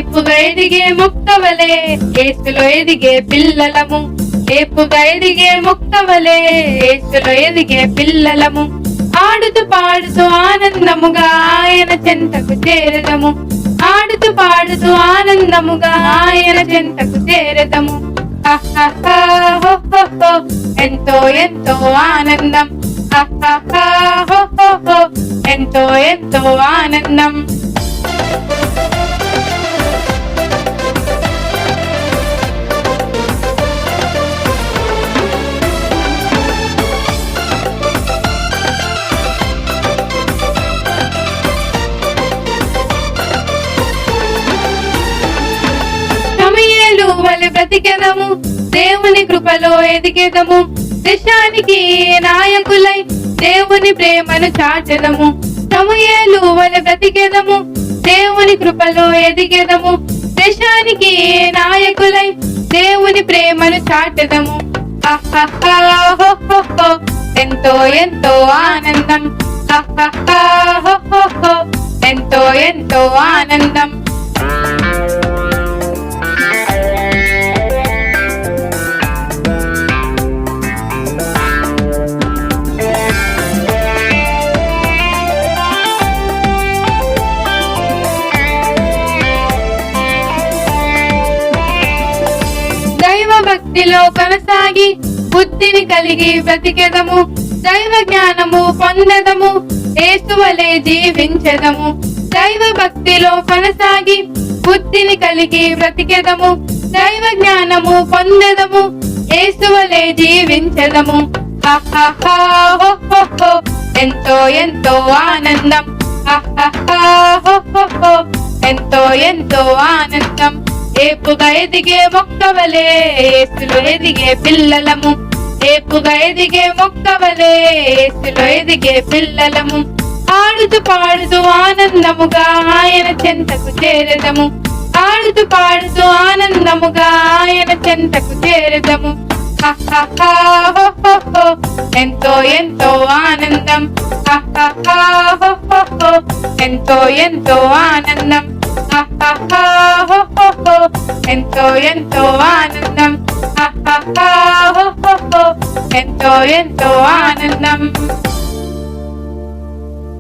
ఏపుగా ఎదిగే మొక్కవలే యేసులో ఎదిగే పిల్లలము. ఏపుగా ఎదిగే మొక్కవలే యేసులో ఎదిగే పిల్లలము. ఆడుతూ పాడుతూ ఆనందముగా ఆయన చెంతకు చేరదము. ఆడుతూ పాడుతూ ఆనందముగా ఆయన చెంతకు చేరదము. ఎంతో ఎంతో ఆనందం. ఎంతో ఎంతో ఆనందం. వలె బ్రతికెదము, దేవుని కృపలో ఎదిగెదము. దేశానికి నాయకులై దేవుని ప్రేమను చాటెదము. సమూయేలు వలె బ్రతికెదము, దేవుని కృపలో ఎదిగెదము. దేశానికి నాయకులై దేవుని ప్రేమను చాటెదము. ఎంతో ఎంతో ఆనందం. ఎంతో ఎంతో ఆనందం. భక్తిలో కొనసాగి బుద్ధిని కలిగి బ్రతికెదము. దైవ జ్ఞానము పొందెదము, యేసువలే జీవించెదము. దైవ భక్తిలో కొనసాగి బుద్ధిని కలిగి బ్రతికెదము. దైవ జ్ఞానము పొందెదము, యేసువలే జీవించెదము. ఎంతో ఎంతో ఆనందం. ఎంతో ఎంతో ఆనందం. ఏపుగా ఎదిగే మొక్కవలే యేసులో ఎదిగే పిల్లలము. ఏపుగా ఎదిగే మొక్కవలే యేసులో ఎదిగే పిల్లలము. ఆడుతూ పాడుతూ ఆనందముగా ఆయన చెంతకు చేరదము. ఆడుతూ పాడుతూ ఆనందముగా ఆయన చెంతకు చేరదము. ఎంతో ఎంతో ఆనందం. ఎంతో ఎంతో ఆనందం. ఎంతో ఎంతో ఆనందం. ఎంతో ఎంతో ఆనందం.